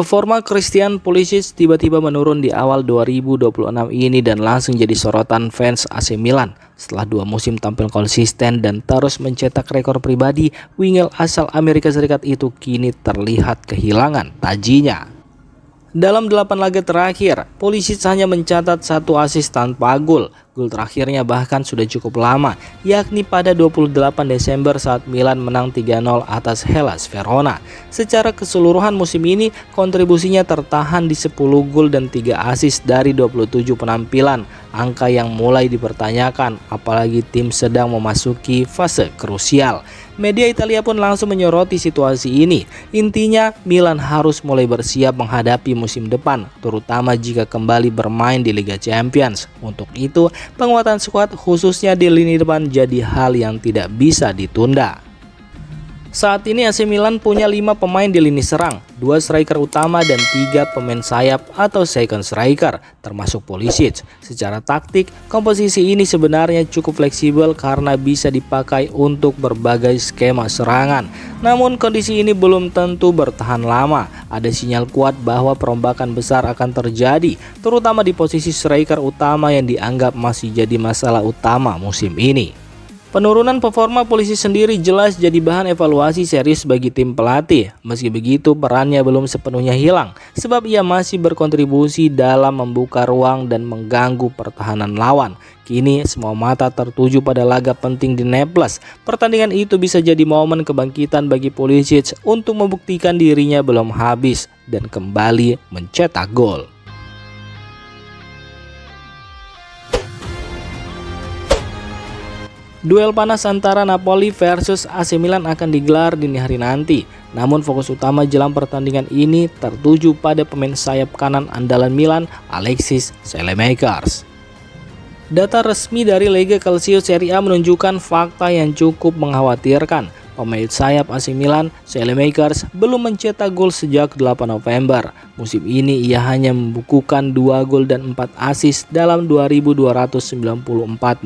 Performa Christian Pulisic tiba-tiba menurun di awal 2026 ini dan langsung jadi sorotan fans AC Milan. Setelah 2 musim tampil konsisten dan terus mencetak rekor pribadi, winger asal Amerika Serikat itu kini terlihat kehilangan tajinya. Dalam 8 laga terakhir, Pulisic hanya mencatat 1 assist tanpa gol. Gol terakhirnya bahkan sudah cukup lama, yakni pada 28 Desember saat Milan menang 3-0 atas Hellas Verona. Secara keseluruhan musim ini, kontribusinya tertahan di 10 gol dan 3 assist dari 27 penampilan. Angka yang mulai dipertanyakan, apalagi tim sedang memasuki fase krusial. Media Italia pun langsung menyoroti situasi ini. Intinya, Milan harus mulai bersiap menghadapi musim depan, terutama jika kembali bermain di Liga Champions. Untuk itu, penguatan skuad khususnya di lini depan jadi hal yang tidak bisa ditunda. Saat ini AC Milan punya 5 pemain di lini serang, 2 striker utama dan 3 pemain sayap atau second striker, termasuk Pulisic. Secara taktik, komposisi ini sebenarnya cukup fleksibel karena bisa dipakai untuk berbagai skema serangan. Namun kondisi ini belum tentu bertahan lama. Ada sinyal kuat bahwa perombakan besar akan terjadi, terutama di posisi striker utama yang dianggap masih jadi masalah utama musim ini. Penurunan performa Pulisic sendiri jelas jadi bahan evaluasi serius bagi tim pelatih. Meski begitu, perannya belum sepenuhnya hilang, sebab ia masih berkontribusi dalam membuka ruang dan mengganggu pertahanan lawan. Kini semua mata tertuju pada laga penting di Naples. Pertandingan itu bisa jadi momen kebangkitan bagi Pulisic untuk membuktikan dirinya belum habis dan kembali mencetak gol. Duel panas antara Napoli versus AC Milan akan digelar dini hari nanti. Namun fokus utama jelang pertandingan ini tertuju pada pemain sayap kanan andalan Milan, Alexis Saelemaekers. Data resmi dari Lega Calcio Serie A menunjukkan fakta yang cukup mengkhawatirkan. Pemain sayap AC Milan, Saelemaekers, belum mencetak gol sejak 8 November. Musim ini ia hanya membukukan 2 gol dan 4 assist dalam 2.294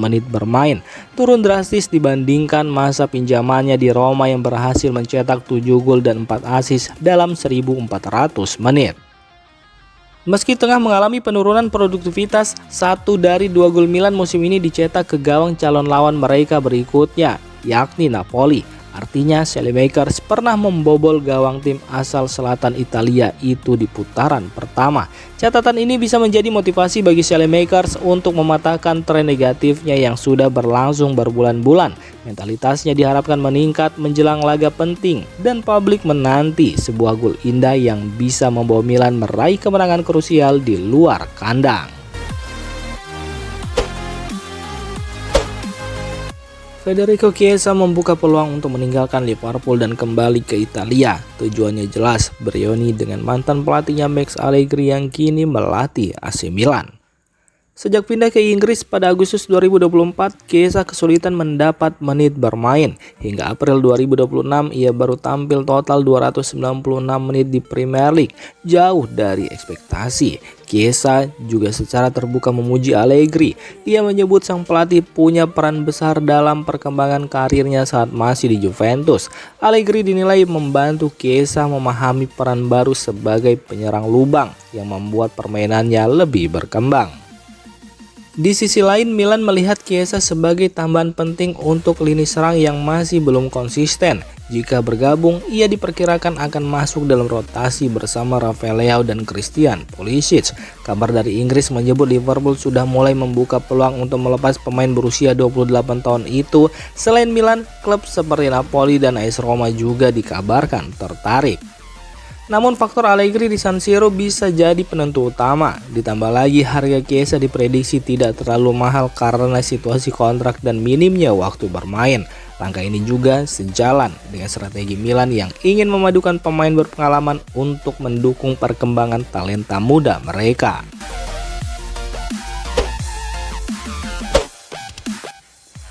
menit bermain. Turun drastis dibandingkan masa pinjamannya di Roma yang berhasil mencetak 7 gol dan 4 assist dalam 1.400 menit. Meski tengah mengalami penurunan produktivitas, 1 dari 2 gol Milan musim ini dicetak ke gawang calon lawan mereka berikutnya, yakni Napoli. Artinya Saelemaekers pernah membobol gawang tim asal selatan Italia itu di putaran pertama. Catatan ini bisa menjadi motivasi bagi Saelemaekers untuk mematahkan tren negatifnya yang sudah berlangsung berbulan-bulan. Mentalitasnya diharapkan meningkat menjelang laga penting dan publik menanti sebuah gol indah yang bisa membawa Milan meraih kemenangan krusial di luar kandang. Federico Chiesa membuka peluang untuk meninggalkan Liverpool dan kembali ke Italia. Tujuannya jelas, bereuni dengan mantan pelatihnya Max Allegri yang kini melatih AC Milan. Sejak pindah ke Inggris pada Agustus 2024, Chiesa kesulitan mendapat menit bermain. Hingga April 2026, ia baru tampil total 296 menit di Premier League, jauh dari ekspektasi. Chiesa juga secara terbuka memuji Allegri. Ia menyebut sang pelatih punya peran besar dalam perkembangan karirnya saat masih di Juventus. Allegri dinilai membantu Chiesa memahami peran baru sebagai penyerang lubang yang membuat permainannya lebih berkembang. Di sisi lain, Milan melihat Chiesa sebagai tambahan penting untuk lini serang yang masih belum konsisten. Jika bergabung, ia diperkirakan akan masuk dalam rotasi bersama Rafael Leao dan Christian Pulisic. Kabar dari Inggris menyebut Liverpool sudah mulai membuka peluang untuk melepas pemain berusia 28 tahun itu. Selain Milan, klub seperti Napoli dan AS Roma juga dikabarkan tertarik. Namun faktor Allegri di San Siro bisa jadi penentu utama. Ditambah lagi harga Chiesa diprediksi tidak terlalu mahal karena situasi kontrak dan minimnya waktu bermain. Langkah ini juga sejalan dengan strategi Milan yang ingin memadukan pemain berpengalaman untuk mendukung perkembangan talenta muda mereka.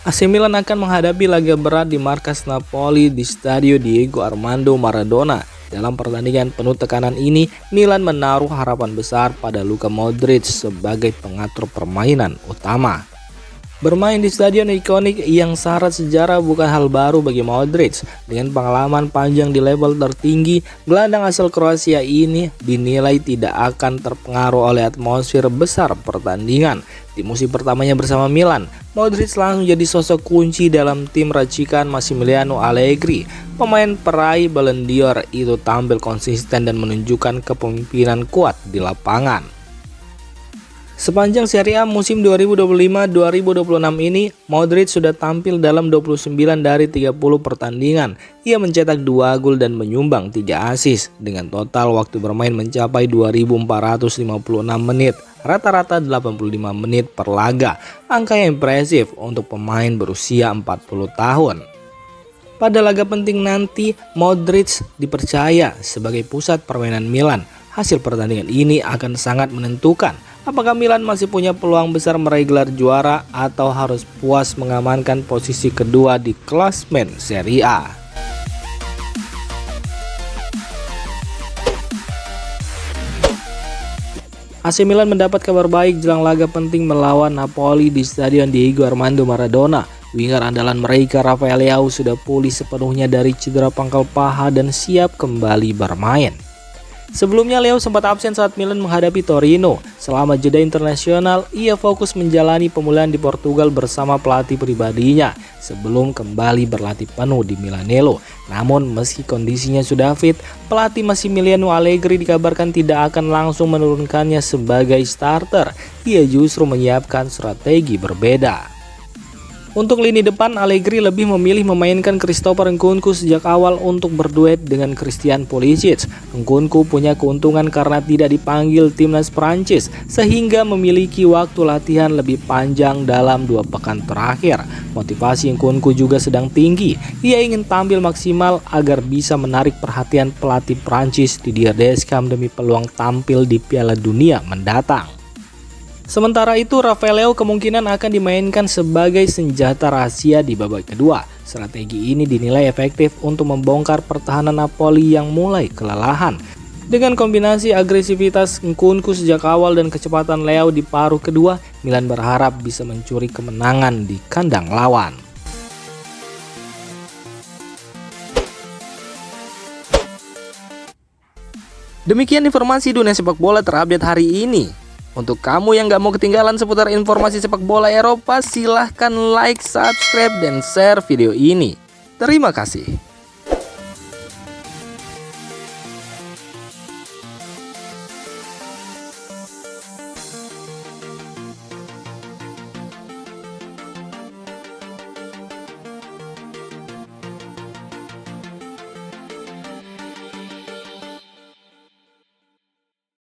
AC Milan akan menghadapi laga berat di markas Napoli di Stadio Diego Armando Maradona. Dalam pertandingan penuh tekanan ini, Milan menaruh harapan besar pada Luka Modric sebagai pengatur permainan utama. Bermain di stadion ikonik yang syarat sejarah bukan hal baru bagi Modric. Dengan pengalaman panjang di level tertinggi, gelandang asal Kroasia ini dinilai tidak akan terpengaruh oleh atmosfer besar pertandingan. Di musim pertamanya bersama Milan, Modric langsung jadi sosok kunci dalam tim racikan Massimiliano Allegri. Pemain peraih Ballon d'Or itu tampil konsisten dan menunjukkan kepemimpinan kuat di lapangan. Sepanjang Serie A musim 2025-2026 ini, Modric sudah tampil dalam 29 dari 30 pertandingan. Ia mencetak 2 gol dan menyumbang 3 assist dengan total waktu bermain mencapai 2.456 menit, rata-rata 85 menit per laga. Angka yang impresif untuk pemain berusia 40 tahun. Pada laga penting nanti, Modric dipercaya sebagai pusat permainan Milan. Hasil pertandingan ini akan sangat menentukan apakah Milan masih punya peluang besar meraih gelar juara atau harus puas mengamankan posisi kedua di klasmen Serie A. AC Milan mendapat kabar baik jelang laga penting melawan Napoli di Stadion Diego Armando Maradona. Winger andalan mereka Rafael Leao sudah pulih sepenuhnya dari cedera pangkal paha dan siap kembali bermain. Sebelumnya Leo sempat absen saat Milan menghadapi Torino. Selama jeda internasional, ia fokus menjalani pemulihan di Portugal bersama pelatih pribadinya sebelum kembali berlatih penuh di Milanello. Namun meski kondisinya sudah fit, pelatih Massimiliano Allegri dikabarkan tidak akan langsung menurunkannya sebagai starter. Ia justru menyiapkan strategi berbeda. Untuk lini depan, Allegri lebih memilih memainkan Christopher Nkunku sejak awal untuk berduet dengan Christian Pulisic. Nkunku punya keuntungan karena tidak dipanggil timnas Prancis, sehingga memiliki waktu latihan lebih panjang dalam 2 pekan terakhir. Motivasi Nkunku juga sedang tinggi. Ia ingin tampil maksimal agar bisa menarik perhatian pelatih Prancis Didier Deschamps demi peluang tampil di Piala Dunia mendatang. Sementara itu, Rafael Leao kemungkinan akan dimainkan sebagai senjata rahasia di babak kedua. Strategi ini dinilai efektif untuk membongkar pertahanan Napoli yang mulai kelelahan. Dengan kombinasi agresivitas Nkunku sejak awal dan kecepatan Leao di paruh kedua, Milan berharap bisa mencuri kemenangan di kandang lawan. Demikian informasi dunia sepak bola terupdate hari ini. Untuk kamu yang gak mau ketinggalan seputar informasi sepak bola Eropa, silahkan like, subscribe, dan share video ini. Terima kasih.